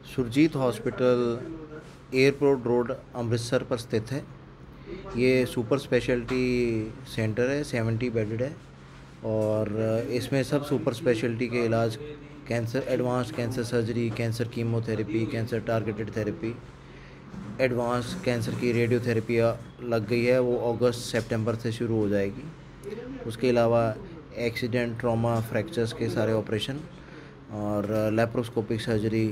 Surjit hospital airport road Amritsar पर स्थित है। ये सुपर स्पेशलिटी सेंटर है, 70 बेडेड है और इसमें सब सुपर स्पेशलिटी के इलाज, cancer, advance cancer surgery, cancer chemotherapy, cancer targeted therapy, advance cancer की रेडियोथेरेपी लग गई है। वो अगस्त सितंबर से शुरू हो जाएगी। उसके अलावा एक्सीडेंट, ट्रॉमा, फ्रैक्चर्स के सारे ऑपरेशन और laparoscopic surgery,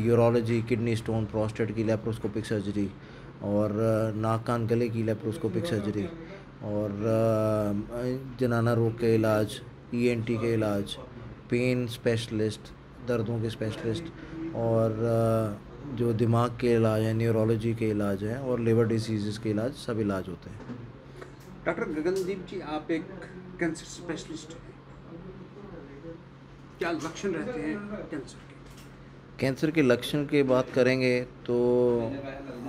urology, kidney stone, prostate की लेप्रोस्कोपिक सर्जरी और नाक कान गले की लेप्रोस्कोपिक सर्जरी और जनाना रोग के इलाज, ईएनटी के इलाज, पेन स्पेशलिस्ट, दर्दों के स्पेशलिस्ट और जो दिमाग के इलाज हैं, न्यूरोलॉजी के इलाज हैं और लिवर डिसीज़ के इलाज, सब इलाज होते हैं। डॉक्टर गगनदीप जी, आप एक कैंसर स्पेशलिस्ट हैं, क्या लक्षण रहते हैं कैंसर के? कैंसर के लक्षण की बात करेंगे तो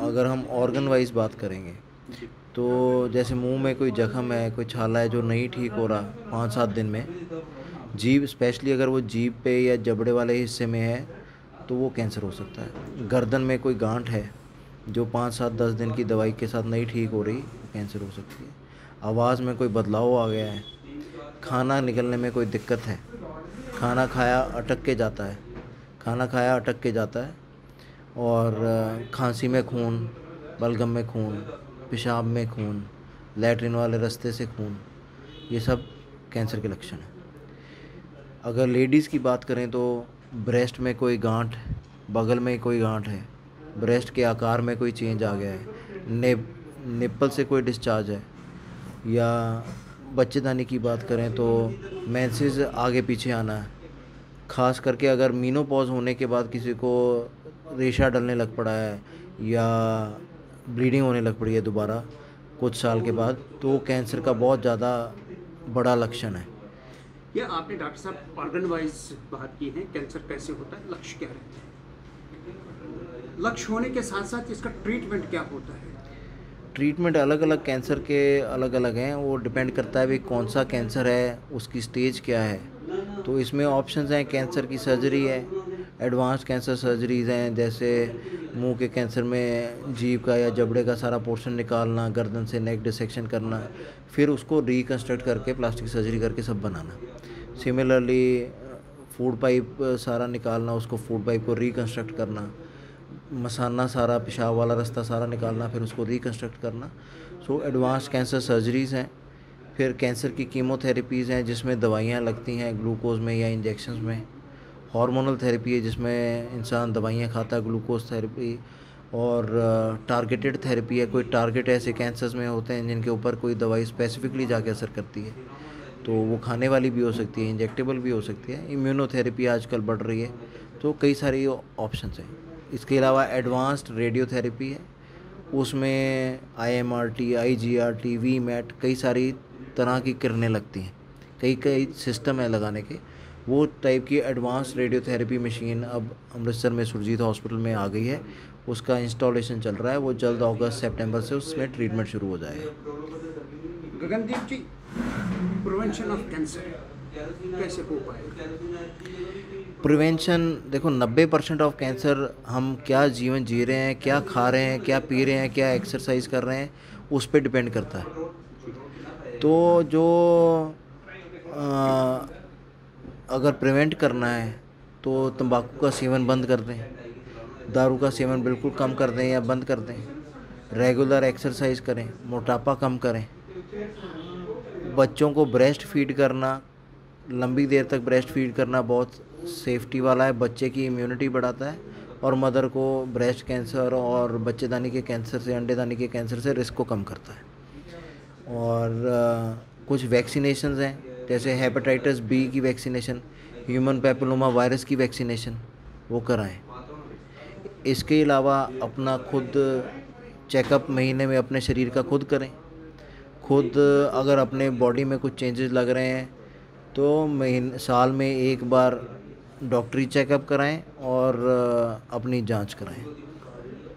अगर हम ऑर्गन वाइज बात करेंगे तो जैसे मुंह में कोई जख्म है, कोई छाला है जो नहीं ठीक हो रहा 5-7 दिन में, जीभ स्पेशली अगर वो जीभ पे या जबड़े वाले हिस्से में है तो वो कैंसर हो सकता है। गर्दन में कोई गांठ है जो 5-7-10 दिन की दवाई के साथ नहीं ठीक हो रही, कैंसर हो सकती है। आवाज़ में कोई बदलाव आ गया है, खाना निकलने में कोई दिक्कत है, खाना खाया अटक के जाता है, खाना खाया अटक के जाता है और खांसी में खून, बलगम में खून, पेशाब में खून, लैट्रिन वाले रास्ते से खून, ये सब कैंसर के लक्षण हैं। अगर लेडीज़ की बात करें तो ब्रेस्ट में कोई गांठ, बगल में कोई गांठ है, ब्रेस्ट के आकार में कोई चेंज आ गया है, निप्पल से कोई डिस्चार्ज है, या बच्चेदानी की बात करें तो मेंसेस आगे पीछे आना है, ख़ास करके अगर मीनोपॉज होने के बाद किसी को रेशा डलने लग पड़ा है या ब्लीडिंग होने लग पड़ी है दोबारा कुछ साल के बाद, तो कैंसर का बहुत ज़्यादा बड़ा लक्षण है। ये आपने डॉक्टर साहब ऑर्गन वाइज बात की है, कैंसर कैसे होता है, लक्ष्य क्या रहते हैं, लक्ष्य होने के साथ साथ इसका ट्रीटमेंट क्या होता है? ट्रीटमेंट अलग अलग कैंसर के अलग अलग हैं, वो डिपेंड करता है भाई कौन सा कैंसर है, उसकी स्टेज क्या है। तो इसमें ऑप्शंस हैं, कैंसर की सर्जरी है, एडवांस कैंसर सर्जरीज़ हैं, जैसे मुंह के कैंसर में जीभ का या जबड़े का सारा पोर्शन निकालना, गर्दन से नेक डिसेक्शन करना, फिर उसको रिकन्स्ट्रक्ट करके प्लास्टिक सर्जरी करके सब बनाना। सिमिलरली फूड पाइप सारा निकालना, उसको फूड पाइप को रिकन्स्ट्रक्ट करना, मसाना सारा, पेशाब वाला रास्ता सारा निकालना, फिर उसको रिकन्स्ट्रक्ट करना। सो एडवांस कैंसर सर्जरीज़ हैं। फिर कैंसर की कीमोथेरेपीज़ हैं जिसमें दवाइयाँ लगती हैं ग्लूकोज में या इंजेक्शंस में। हार्मोनल थेरेपी है जिसमें इंसान दवाइयाँ खाता है, ग्लूकोज थेरेपी। और टारगेटेड थेरेपी है, कोई टारगेट ऐसे कैंसर्स में होते हैं जिनके ऊपर कोई दवाई स्पेसिफिकली जाके असर करती है, तो वो खाने वाली भी हो सकती है, इंजेक्टेबल भी हो सकती है। इम्यूनोथेरेपी आजकल बढ़ रही है, तो कई सारी ऑप्शंस हैं। इसके अलावा एडवांस्ड रेडियोथेरेपी है, उसमें IMRT, IGRT, VMAT, कई सारी तरह की किरणें लगती हैं, कई सिस्टम है लगाने के। वो टाइप की एडवांस रेडियोथेरेपी मशीन अब अमृतसर में सुरजीत हॉस्पिटल में आ गई है, उसका इंस्टॉलेशन चल रहा है। वो जल्द अगस्त सितंबर से उसमें ट्रीटमेंट शुरू हो जाएगा। गगनदीप जी, प्रिवेंशन ऑफ कैंसर कैसे हो पाएगा? प्रिवेंशन देखो, 90% ऑफ कैंसर हम क्या जीवन जी रहे हैं, क्या खा रहे हैं, क्या पी रहे हैं, क्या एक्सरसाइज कर रहे हैं, उस पर डिपेंड करता है। तो जो अगर प्रिवेंट करना है तो तंबाकू का सेवन बंद कर दें, दारू का सेवन बिल्कुल कम कर दें या बंद कर दें, रेगुलर एक्सरसाइज करें, मोटापा कम करें, बच्चों को ब्रेस्ट फीड करना, लंबी देर तक ब्रेस्ट फीड करना बहुत सेफ्टी वाला है, बच्चे की इम्यूनिटी बढ़ाता है और मदर को ब्रेस्ट कैंसर और बच्चेदानी के कैंसर से, अंडेदानी के कैंसर से रिस्क को कम करता है। और कुछ वैक्सीनेशंस हैं जैसे हेपेटाइटिस बी की वैक्सीनेशन, ह्यूमन पैपिलोमा वायरस की वैक्सीनेशन, वो कराएं। इसके अलावा अपना खुद चेकअप महीने में अपने शरीर का खुद करें। खुद अगर अपने बॉडी में कुछ चेंजेस लग रहे हैं तो साल में एक बार डॉक्टरी चेकअप कराएं और अपनी जांच कराएं।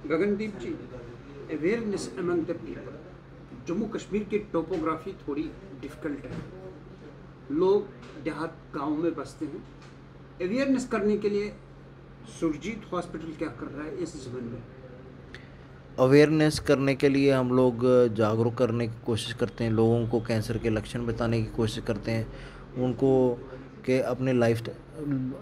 Gagandeep ji, awareness among the people, Jammu Kashmir की टोपोग्राफी थोड़ी डिफ़िकल्ट है, लोग देहात गाँव में बसते हैं, अवेयरनेस करने के लिए सुरजीत हॉस्पिटल क्या कर रहा है इस ज़मीन में? अवेयरनेस करने के लिए हम लोग जागरूक करने की कोशिश करते हैं, लोगों को कैंसर के लक्षण बताने की कोशिश करते हैं उनको, कि अपने लाइफ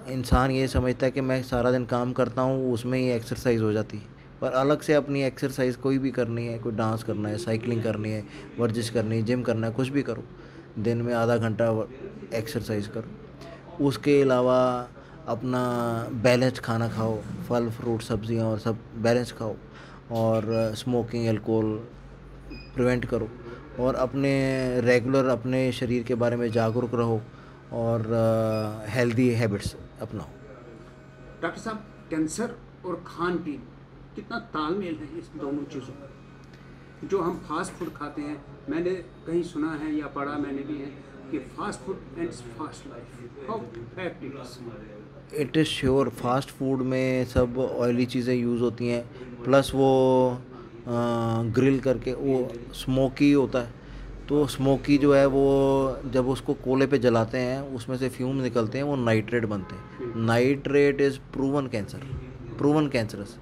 इंसान ये समझता है कि मैं सारा दिन काम करता हूँ उसमें ही एक्सरसाइज हो जाती है, पर अलग से अपनी एक्सरसाइज कोई भी करनी है, कोई डांस करना है, साइकिलिंग करनी है, वर्जिश करनी है, जिम करना है, कुछ भी करो, दिन में आधा घंटा एक्सरसाइज करो। उसके अलावा अपना बैलेंस्ड खाना खाओ, फल फ्रूट सब्जियां और सब बैलेंस खाओ, और स्मोकिंग अल्कोहल प्रिवेंट करो, और अपने रेगुलर अपने शरीर के बारे में जागरूक रहो, और हेल्दी हैबिट्स अपनाओ। डॉक्टर साहब, कैंसर और खान पीन कितना तालमेल है इस दोनों चीज़ों का? जो हम फास्ट फूड खाते हैं, मैंने कहीं सुना है या पढ़ा मैंने भी है कि fast food ends fast life, how fact it is? It is sure, fast food में सब ऑयली चीज़ें यूज़ होती हैं, प्लस वो ग्रिल करके वो स्मोकी होता है, तो स्मोकी जो है वो जब उसको कोले पे जलाते हैं उसमें से फ्यूम निकलते हैं, वो नाइट्रेट बनते हैं। Nitrate is proven cancer, proven cancerous,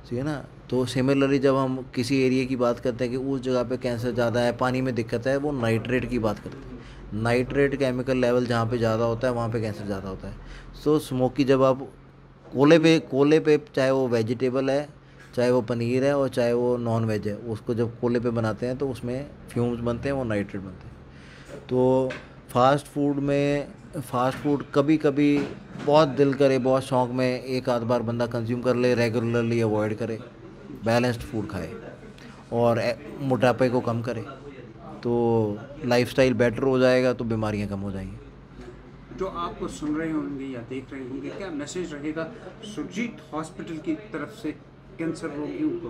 ठीक है ना। तो सिमिलरली जब हम किसी एरिया की बात करते हैं कि उस जगह पे कैंसर ज़्यादा है, पानी में दिक्कत है, वो नाइट्रेट की बात करते हैं। नाइट्रेट केमिकल लेवल जहाँ पे ज़्यादा होता है वहाँ पे कैंसर ज़्यादा होता है। सो स्मोकी जब आप कोले पे चाहे वो वेजिटेबल है, चाहे वो पनीर है, और चाहे वो नॉन वेज है, उसको जब कोले पे बनाते हैं तो उसमें फ्यूम्स बनते हैं, वो नाइट्रेट बनते हैं। तो फास्ट फूड कभी कभी बहुत दिल करे, बहुत शौक में एक आध बार बंदा कंज्यूम कर ले, रेगुलरली अवॉइड करे, बैलेंस्ड फूड खाए, और मोटापे को कम करे, तो लाइफस्टाइल बेटर हो जाएगा, तो बीमारियां कम हो जाएंगी। जो आपको सुन रहे होंगे या देख रहे होंगे, क्या मैसेज रहेगा सुरजीत हॉस्पिटल की तरफ से कैंसर रोगियों को?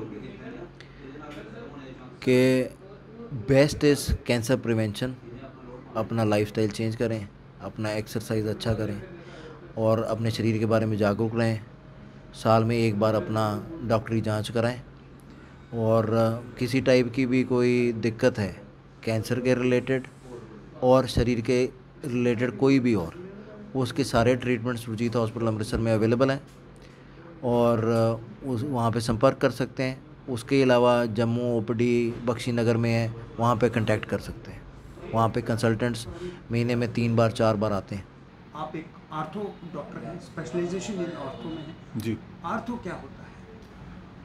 कि बेस्ट इज़ कैंसर प्रिवेंशन, अपना लाइफस्टाइल चेंज करें, अपना एक्सरसाइज अच्छा करें, और अपने शरीर के बारे में जागरूक रहें, साल में एक बार अपना डॉक्टरी जांच कराएं, और किसी टाइप की भी कोई दिक्कत है कैंसर के रिलेटेड और शरीर के रिलेटेड कोई भी, और उसके सारे ट्रीटमेंट सुरजीत हॉस्पिटल अमृतसर में अवेलेबल हैं, और उस वहाँ पे संपर्क कर सकते हैं। उसके अलावा जम्मू ओपीडी बख्शी नगर में है, वहाँ पे कांटेक्ट कर सकते हैं। वहाँ पे कंसल्टेंट्स महीने में 3 बार 4 बार आते हैं। आप एक आर्थो डॉक्टर हैं, स्पेशलाइजेशन इन आर्थो में है जी। आर्थो क्या होता है?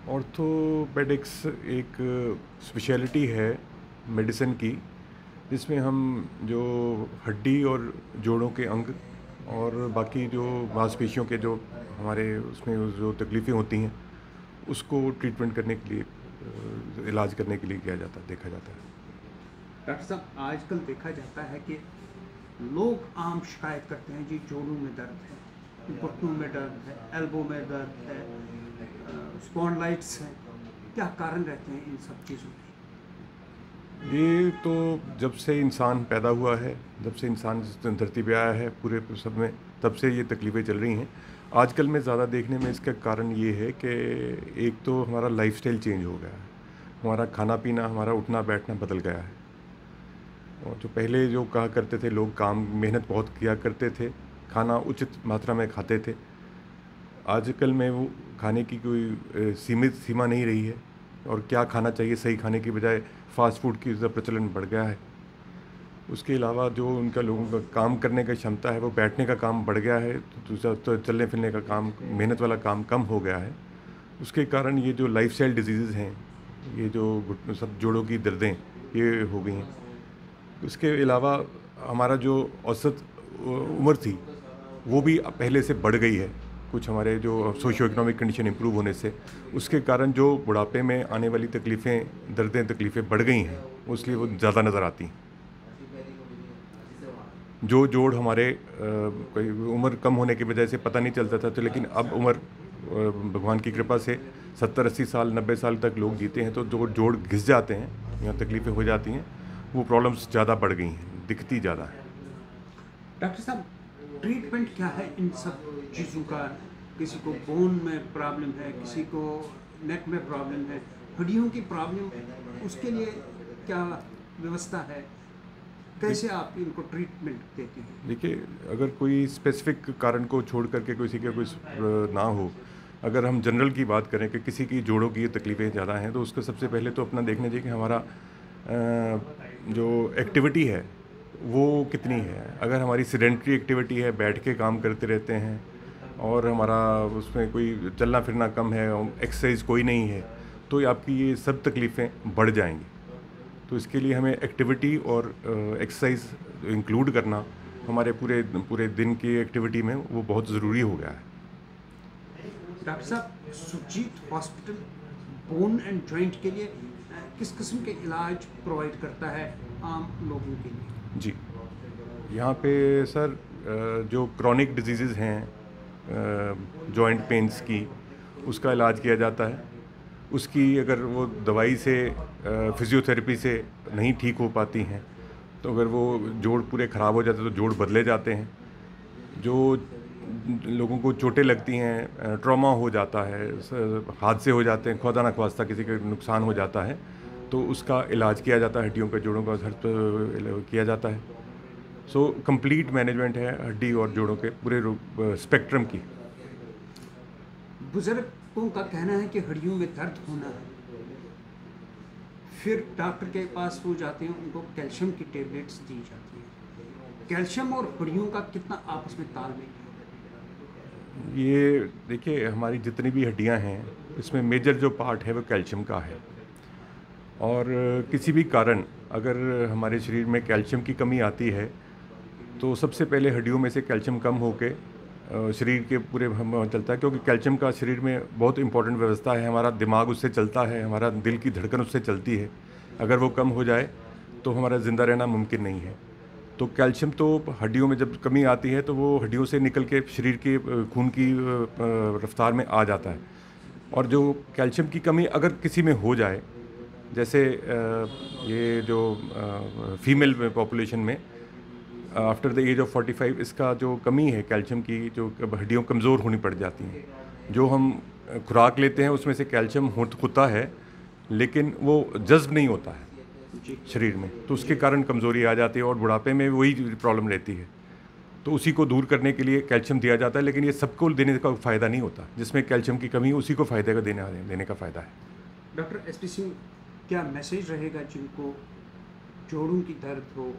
ऑर्थोपेडिक्स एक स्पेशलिटी है मेडिसिन की, जिसमें हम जो हड्डी और जोड़ों के अंग और बाकी जो मांसपेशियों के जो हमारे उसमें जो तकलीफ़ें होती हैं उसको ट्रीटमेंट करने के लिए इलाज करने के लिए किया जाता है, देखा जाता है। डॉक्टर साहब, आजकल देखा जाता है कि लोग आम शिकायत करते हैं जी, जोड़ों में दर्द है, घुटनों में दर्द है, एल्बो में दर्द है, स्पॉन्डिलाइटिस है, क्या कारण रहते हैं इन सब चीज़ों के? ये तो जब से इंसान पैदा हुआ है, जब से इंसान इस धरती पे आया है पूरे सब में, तब से ये तकलीफ़ें चल रही हैं। आजकल में ज़्यादा देखने में इसका कारण ये है कि एक तो हमारा लाइफस्टाइल चेंज हो गया है, हमारा खाना पीना, हमारा उठना बैठना बदल गया है। और जो पहले जो कहा करते थे लोग, काम मेहनत बहुत किया करते थे, खाना उचित मात्रा में खाते थे, आजकल में वो खाने की कोई सीमित सीमा नहीं रही है, और क्या खाना चाहिए सही खाने की बजाय फास्ट फूड की प्रचलन बढ़ गया है। उसके अलावा जो उनका लोगों का काम करने की क्षमता है, वो बैठने का काम बढ़ गया है, तो चलने फिरने का काम, मेहनत वाला काम कम हो गया है। उसके कारण ये जो लाइफस्टाइल डिजीज़ हैं, ये जो सब जोड़ों की दर्दें ये हो गई हैं। उसके अलावा हमारा जो औसत उम्र थी वो भी पहले से बढ़ गई है, कुछ हमारे जो सोशियो इकोनॉमिक कंडीशन इंप्रूव होने से, उसके कारण जो बुढ़ापे में आने वाली तकलीफ़ें, दर्दें तकलीफ़ें बढ़ गई हैं, इसलिए वो ज़्यादा नज़र आती हैं। जो जोड़ हमारे कोई उम्र कम होने की वजह से पता नहीं चलता था, तो लेकिन अब उम्र भगवान की कृपा से 70-80 साल 90 साल तक लोग जीते हैं, तो जो जोड़ घिस जाते हैं या तकलीफ़ें हो जाती हैं, वो प्रॉब्लम्स ज़्यादा बढ़ गई हैं, दिखती ज़्यादा है। डॉक्टर साहब, ट्रीटमेंट क्या है इन सब चीज़ों का? किसी को बोन में प्रॉब्लम है, किसी को नेक में प्रॉब्लम है, हड्डियों की प्रॉब्लम, उसके लिए क्या व्यवस्था है? कैसे आप इनको ट्रीटमेंट देते हैं? देखिए, अगर कोई स्पेसिफिक कारण को छोड़ करके किसी का कोई ना हो, अगर हम जनरल की बात करें कि किसी की जोड़ों की तकलीफ़ें ज़्यादा हैं, तो उसको सबसे पहले तो अपना देखना चाहिए कि हमारा जो एक्टिविटी है वो कितनी है। अगर हमारी सेडेंट्री एक्टिविटी है, बैठ के काम करते रहते हैं, और हमारा उसमें कोई चलना फिरना कम है, एक्सरसाइज कोई नहीं है, तो आपकी ये सब तकलीफ़ें बढ़ जाएंगी। तो इसके लिए हमें एक्टिविटी और एक्सरसाइज इंक्लूड करना हमारे पूरे दिन की एक्टिविटी में वो बहुत ज़रूरी हो गया है। डॉक्टर साहब, Surjeet hospital bone and joint के लिए किस किस्म के इलाज प्रोवाइड करता है आम लोगों के लिए? जी, यहाँ पे सर जो क्रॉनिक डिजीज़ हैं जॉइंट पेन्स की, उसका इलाज किया जाता है। उसकी अगर वो दवाई से फिजियोथेरेपी से नहीं ठीक हो पाती हैं, तो अगर वो जोड़ पूरे ख़राब हो जाते हैं तो जोड़ बदले जाते हैं। जो लोगों को चोटें लगती हैं, ट्रॉमा हो जाता है, हादसे हो जाते हैं, खुदा न ख्वास्ता किसी का नुकसान हो जाता है, तो उसका इलाज किया जाता है, हड्डियों के जोड़ों का किया जाता है। सो कंप्लीट मैनेजमेंट है हड्डी और जोड़ों के पूरे स्पेक्ट्रम की। बुजुर्गों का कहना है कि हड्डियों में दर्द होना है, फिर डॉक्टर के पास वो जाते हैं, उनको कैल्शियम की टेबलेट्स दी जाती हैं। कैल्शियम और हड्डियों का कितना आपस में तालमेल है? ये देखिए, हमारी जितनी भी हड्डियां हैं, इसमें मेजर जो पार्ट है वो कैल्शियम का है, और किसी भी कारण अगर हमारे शरीर में कैल्शियम की कमी आती है, तो सबसे पहले हड्डियों में से कैल्शियम कम होके शरीर के पूरे हम चलता है, क्योंकि कैल्शियम का शरीर में बहुत इंपॉर्टेंट व्यवस्था है। हमारा दिमाग उससे चलता है, हमारा दिल की धड़कन उससे चलती है। अगर वो कम हो जाए तो हमारा ज़िंदा रहना मुमकिन नहीं है। तो कैल्शियम तो हड्डियों में जब कमी आती है तो वो हड्डियों से निकल के शरीर के खून की रफ्तार में आ जाता है। और जो कैल्शियम की कमी अगर किसी में हो जाए, जैसे ये जो फीमेल पॉपुलेशन में आफ्टर द एज ऑफ 45 इसका जो कमी है कैल्शियम की, जो हड्डियाँ कमज़ोर होनी पड़ जाती हैं। जो हम खुराक लेते हैं उसमें से कैल्शियम होता है, लेकिन वो जज्ब नहीं होता है शरीर में, तो उसके कारण कमज़ोरी आ जाती है और बुढ़ापे में वही प्रॉब्लम रहती है। तो उसी को दूर करने के लिए कैल्शियम दिया जाता है, लेकिन ये सबको देने का फ़ायदा नहीं होता। जिसमें कैल्शियम की कमी है उसी को फ़ायदे का देने का फ़ायदा है। डॉक्टर एसपी सिंह, क्या मैसेज रहेगा जिनको जोड़ों की दर्द हो,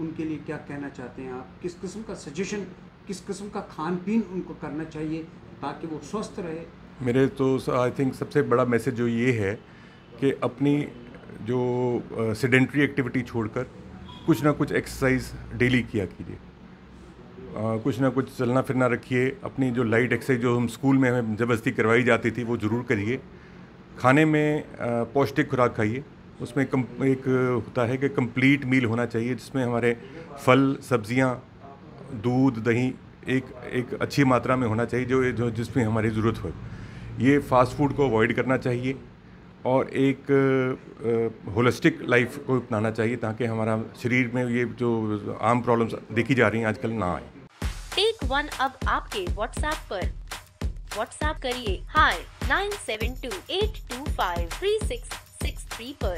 उनके लिए क्या कहना चाहते हैं आप? किस किस्म का सजेशन, किस किस्म का खान पीन उनको करना चाहिए ताकि वो स्वस्थ रहे? मेरे तो आई थिंक सबसे बड़ा मैसेज जो ये है कि अपनी जो सेडेंट्री एक्टिविटी छोड़कर कुछ ना कुछ एक्सरसाइज डेली किया कीजिए। कुछ ना कुछ चलना फिरना रखिए। अपनी जो लाइट एक्सरसाइज जो हम स्कूल में हमें ज़बरदस्ती करवाई जाती थी वो ज़रूर करिए। खाने में पौष्टिक खुराक खाइए। उसमें एक होता है कि कंप्लीट मील होना चाहिए, जिसमें हमारे फल, सब्जियां, दूध, दही एक अच्छी मात्रा में होना चाहिए, जो जिसमें हमारी ज़रूरत हो। ये फास्ट फूड को अवॉइड करना चाहिए और एक होलिस्टिक लाइफ को अपनाना चाहिए, ताकि हमारा शरीर में ये जो आम प्रॉब्लम्स देखी जा रही हैं आजकल ना आए। टेक वन अब आपके व्हाट्सएप पर। व्हाट्सएप करिए हाय 9728253663 पर।